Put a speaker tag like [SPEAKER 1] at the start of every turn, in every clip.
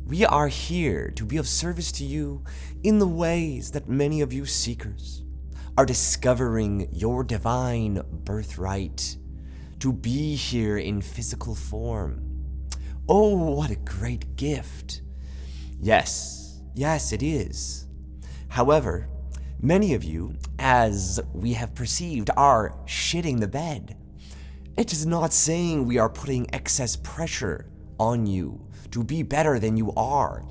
[SPEAKER 1] we are here to be of service to you in the ways that many of you seekers are discovering your divine birthright to be here in physical form. Oh, what a great gift. Yes, it is. However, many of you, as we have perceived, are shitting the bed. It is not saying we are putting excess pressure on you to be better than you are.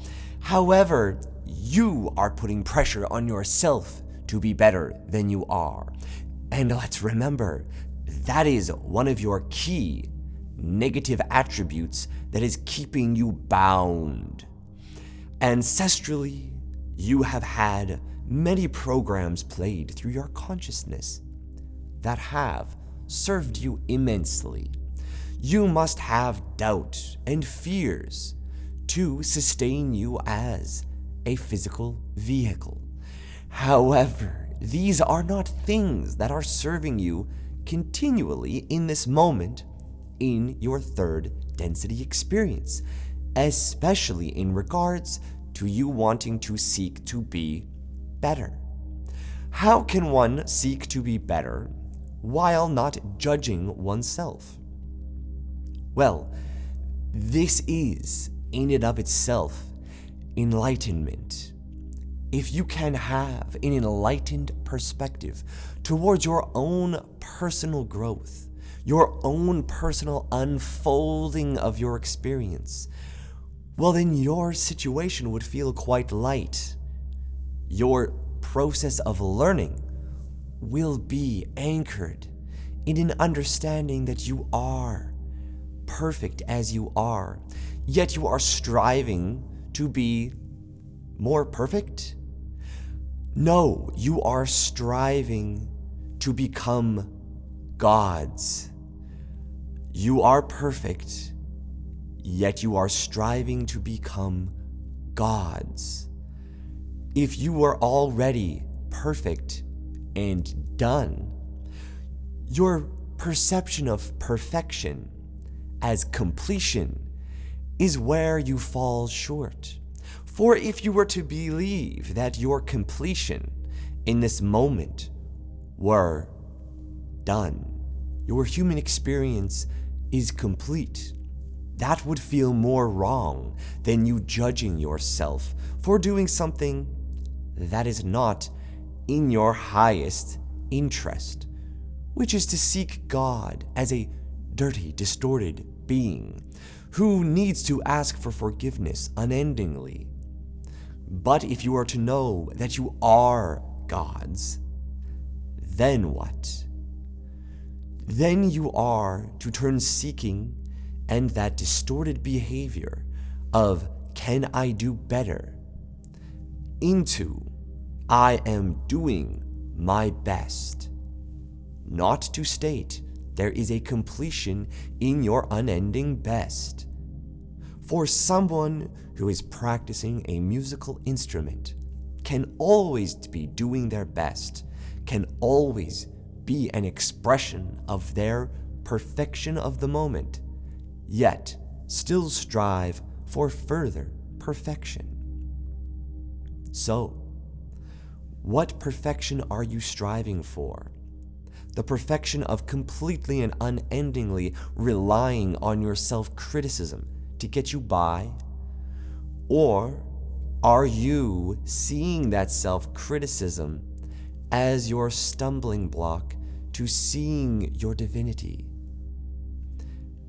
[SPEAKER 1] However, you are putting pressure on yourself to be better than you are. And let's remember, that is one of your key negative attributes that is keeping you bound. Ancestrally, you have had many programs played through your consciousness that have served you immensely. You must have doubt and fears to sustain you as a physical vehicle. However, these are not things that are serving you continually in this moment in your third density experience, especially in regards to you wanting to seek to be better. How can one seek to be better while not judging oneself? Well, this is, in and of itself, enlightenment. If you can have an enlightened perspective towards your own personal growth, your own personal unfolding of your experience, well, then your situation would feel quite light. Your process of learning will be anchored in an understanding that you are perfect as you are, yet you are striving to be more perfect? No, you are striving to become gods. You are perfect, yet you are striving to become gods. If you were already perfect and done, your perception of perfection as completion is where you fall short. For if you were to believe that your completion in this moment were done, your human experience is complete, that would feel more wrong than you judging yourself for doing something that is not in your highest interest, which is to seek God as a dirty, distorted being who needs to ask for forgiveness unendingly. But if you are to know that you are gods, then what? Then you are to turn seeking and that distorted behavior of can I do better into I am doing my best. Not to state there is a completion in your unending best. For someone who is practicing a musical instrument can always be doing their best, can always be an expression of their perfection of the moment, yet still strive for further perfection. So, what perfection are you striving for? The perfection of completely and unendingly relying on your self-criticism to get you by? Or are you seeing that self-criticism as your stumbling block to seeing your divinity?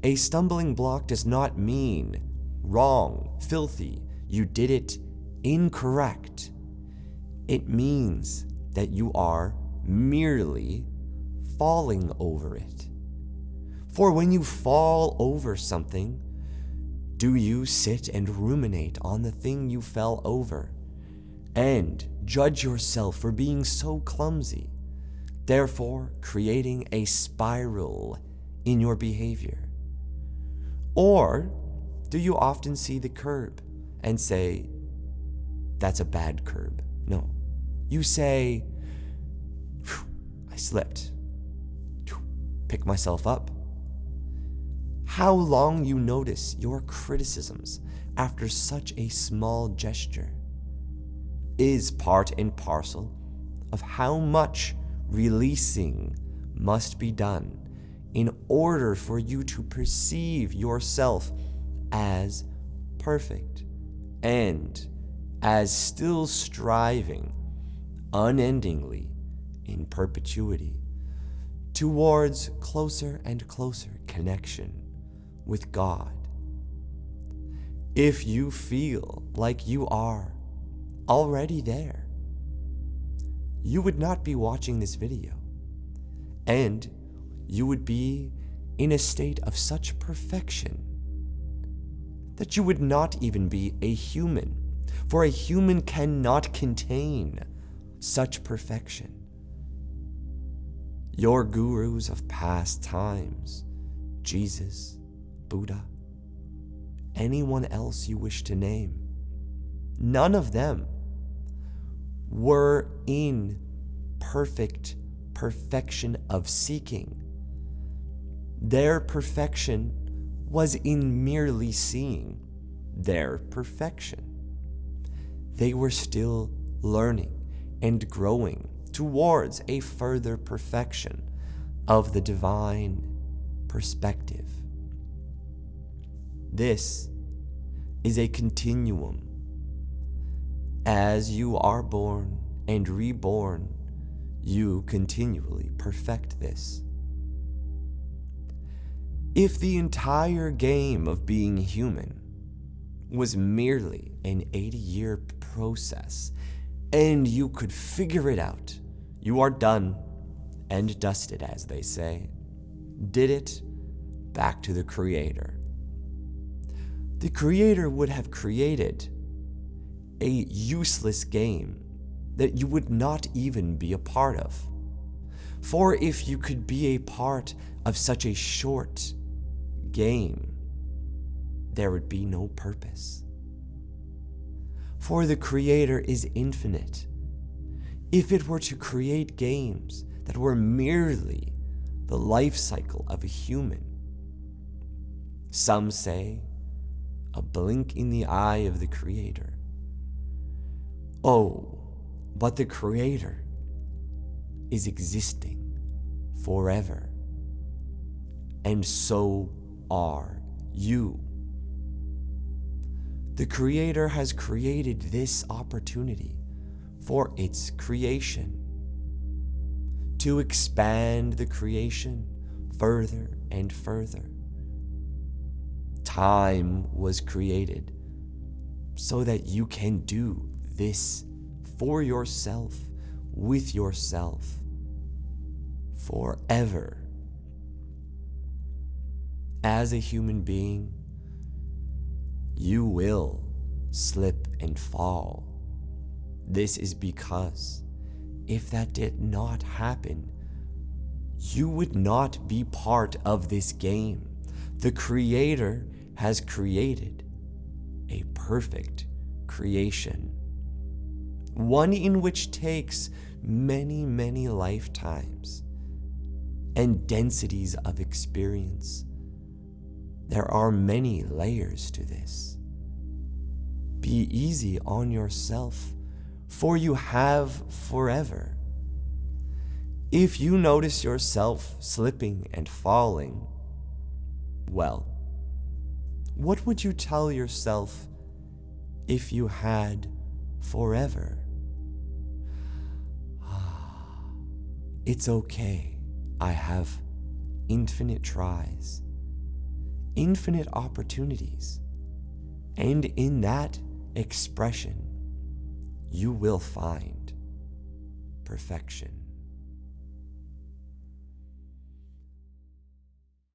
[SPEAKER 1] A stumbling block does not mean wrong, filthy, you did it incorrect. It means that you are merely falling over it. For when you fall over something, do you sit and ruminate on the thing you fell over and judge yourself for being so clumsy, therefore creating a spiral in your behavior? Or do you often see the curb and say, that's a bad curb? No. You say, I slipped. Pick myself up. How long you notice your criticisms after such a small gesture is part and parcel of how much releasing must be done in order for you to perceive yourself as perfect and as still striving unendingly in perpetuity towards closer and closer connection with God. If you feel like you are already there, you would not be watching this video, and you would be in a state of such perfection that you would not even be a human, for a human cannot contain such perfection. Your gurus of past times, Jesus, Buddha, anyone else you wish to name, none of them were in perfection of seeking. Their perfection was in merely seeing their perfection. They were still learning and growing towards a further perfection of the divine perspective. This is a continuum. As you are born and reborn, you continually perfect this. If the entire game of being human was merely an 80-year process and you could figure it out, you are done and dusted, as they say. Did it back to the Creator. The Creator would have created a useless game that you would not even be a part of. For if you could be a part of such a short game, there would be no purpose. For the Creator is infinite. If it were to create games that were merely the life cycle of a human, some say a blink in the eye of the Creator. Oh, but the Creator is existing forever, and so are you. The Creator has created this opportunity for its creation, to expand the creation further and further. Time was created so that you can do this for yourself, with yourself, forever. As a human being, you will slip and fall. This is because if that did not happen, you would not be part of this game. The Creator has created a perfect creation, one in which takes many, many lifetimes and densities of experience. There are many layers to this. Be easy on yourself, for you have forever. If you notice yourself slipping and falling, well, what would you tell yourself if you had forever? It's okay. I have infinite tries, infinite opportunities, and in that expression, you will find perfection.